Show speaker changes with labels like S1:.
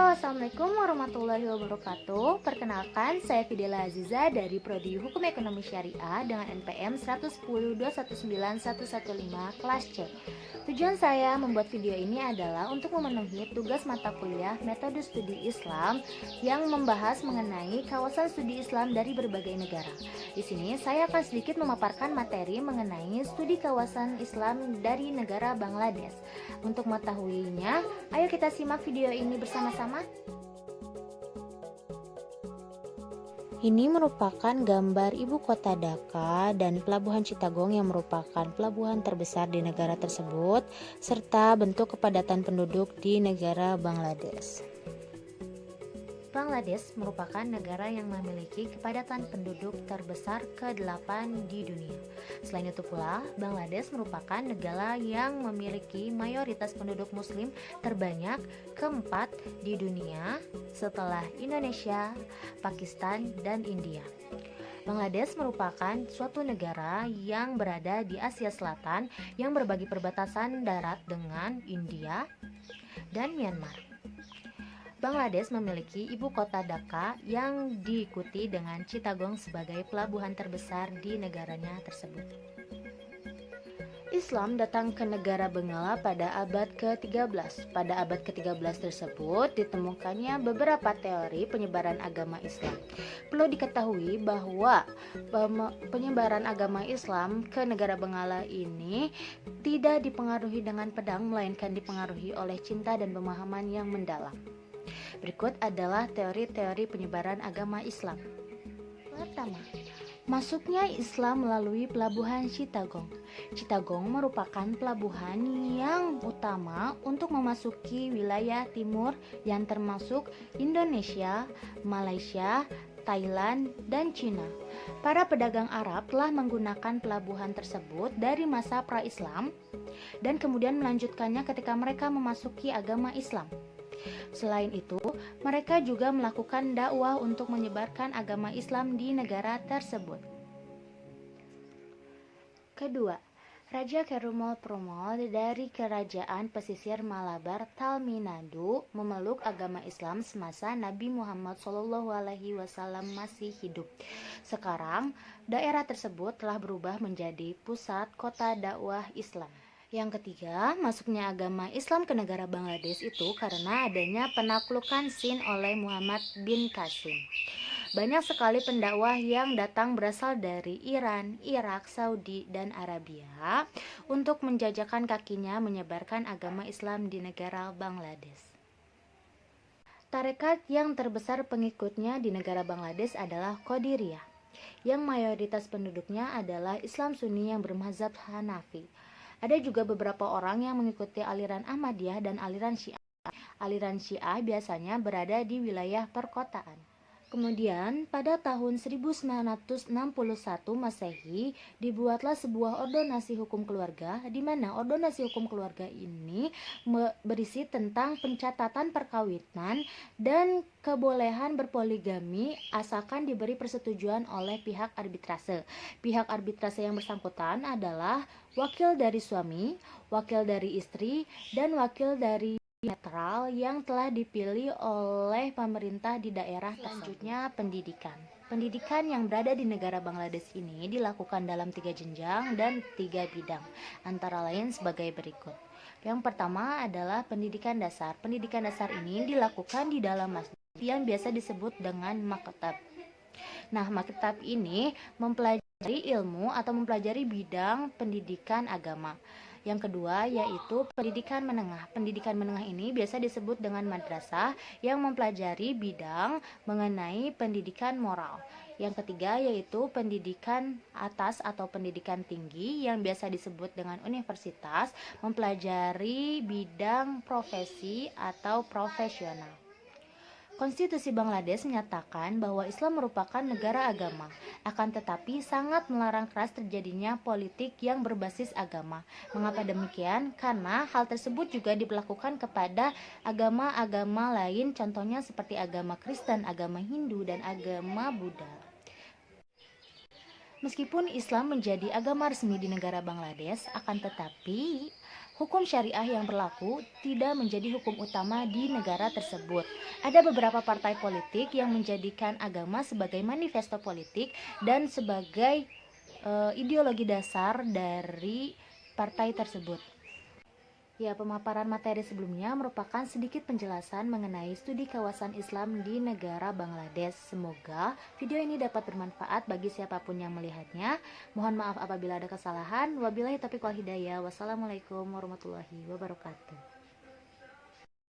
S1: Halo, assalamualaikum warahmatullahi wabarakatuh. Perkenalkan, saya Fidela Aziza dari Prodi Hukum Ekonomi Syariah dengan NPM 110219115 kelas C. Tujuan saya membuat video ini adalah untuk memenuhi tugas mata kuliah Metode Studi Islam yang membahas mengenai kawasan studi Islam dari berbagai negara. Di sini saya akan sedikit memaparkan materi mengenai studi kawasan Islam dari negara Bangladesh. Untuk mengetahuinya, ayo kita simak video ini bersama-sama. Ini merupakan gambar ibu kota Dhaka dan pelabuhan Chittagong yang merupakan pelabuhan terbesar di negara tersebut, serta bentuk kepadatan penduduk di negara Bangladesh. Bangladesh merupakan negara yang memiliki kepadatan penduduk terbesar ke-8 di dunia. Selain itu pula, Bangladesh merupakan negara yang memiliki mayoritas penduduk muslim terbanyak keempat di dunia setelah Indonesia, Pakistan, dan India. Bangladesh merupakan suatu negara yang berada di Asia Selatan yang berbagi perbatasan darat dengan India dan Myanmar. Bangladesh memiliki ibu kota Dhaka yang diikuti dengan Chittagong sebagai pelabuhan terbesar di negaranya tersebut. Islam datang ke negara Bangla pada abad ke-13. Pada abad ke-13 tersebut ditemukannya beberapa teori penyebaran agama Islam. Perlu diketahui bahwa penyebaran agama Islam ke negara Bangla ini tidak dipengaruhi dengan pedang, melainkan dipengaruhi oleh cinta dan pemahaman yang mendalam. Berikut adalah teori-teori penyebaran agama Islam. Pertama, masuknya Islam melalui pelabuhan Chittagong. Chittagong merupakan pelabuhan yang utama untuk memasuki wilayah timur yang termasuk Indonesia, Malaysia, Thailand, dan Cina. Para pedagang Arab telah menggunakan pelabuhan tersebut dari masa pra-Islam dan kemudian melanjutkannya ketika mereka memasuki agama Islam. Selain itu, mereka juga melakukan dakwah untuk menyebarkan agama Islam di negara tersebut. Kedua, Raja Perumal Perumal dari Kerajaan Pesisir Malabar Tamil memeluk agama Islam semasa Nabi Muhammad SAW masih hidup. Sekarang, daerah tersebut telah berubah menjadi pusat kota dakwah Islam. Yang ketiga, masuknya agama Islam ke negara Bangladesh itu karena adanya penaklukan Sind oleh Muhammad bin Qasim. Banyak sekali pendakwah yang datang berasal dari Iran, Irak, Saudi, dan Arabia untuk menjajakan kakinya menyebarkan agama Islam di negara Bangladesh. Tarekat yang terbesar pengikutnya di negara Bangladesh adalah Qadiriyah, yang mayoritas penduduknya adalah Islam Sunni yang bermazhab Hanafi. Ada juga beberapa orang yang mengikuti aliran Ahmadiyah dan aliran Syiah. Aliran Syiah biasanya berada di wilayah perkotaan. Kemudian, pada tahun 1961 Masehi, dibuatlah sebuah ordonasi hukum keluarga, di mana ordonasi hukum keluarga ini berisi tentang pencatatan perkawinan dan kebolehan berpoligami asalkan diberi persetujuan oleh pihak arbitrase. Pihak arbitrase yang bersangkutan adalah wakil dari suami, wakil dari istri, dan wakil dari netral yang telah dipilih oleh pemerintah di daerah. Selanjutnya, pendidikan. Pendidikan yang berada di negara Bangladesh ini dilakukan dalam 3 jenjang dan 3 bidang, antara lain sebagai berikut. Yang pertama adalah pendidikan dasar. Pendidikan dasar ini dilakukan di dalam masjid yang biasa disebut dengan maktab. Nah, maktab ini mempelajari ilmu atau mempelajari bidang pendidikan agama. Yang kedua yaitu pendidikan menengah. Pendidikan menengah ini biasa disebut dengan madrasah yang mempelajari bidang mengenai pendidikan moral. Yang ketiga yaitu pendidikan atas atau pendidikan tinggi yang biasa disebut dengan universitas, mempelajari bidang profesi atau profesional. Konstitusi Bangladesh menyatakan bahwa Islam merupakan negara agama, akan tetapi sangat melarang keras terjadinya politik yang berbasis agama. Mengapa demikian? Karena hal tersebut juga diberlakukan kepada agama-agama lain, contohnya seperti agama Kristen, agama Hindu, dan agama Buddha. Meskipun Islam menjadi agama resmi di negara Bangladesh, akan tetapi hukum syariah yang berlaku tidak menjadi hukum utama di negara tersebut. Ada beberapa partai politik yang menjadikan agama sebagai manifesto politik dan sebagai ideologi dasar dari partai tersebut. Ya, pemaparan materi sebelumnya merupakan sedikit penjelasan mengenai studi kawasan Islam di negara Bangladesh. Semoga video ini dapat bermanfaat bagi siapapun yang melihatnya. Mohon maaf apabila ada kesalahan. Wabillahi taufiq wal hidayah. Wassalamualaikum warahmatullahi wabarakatuh.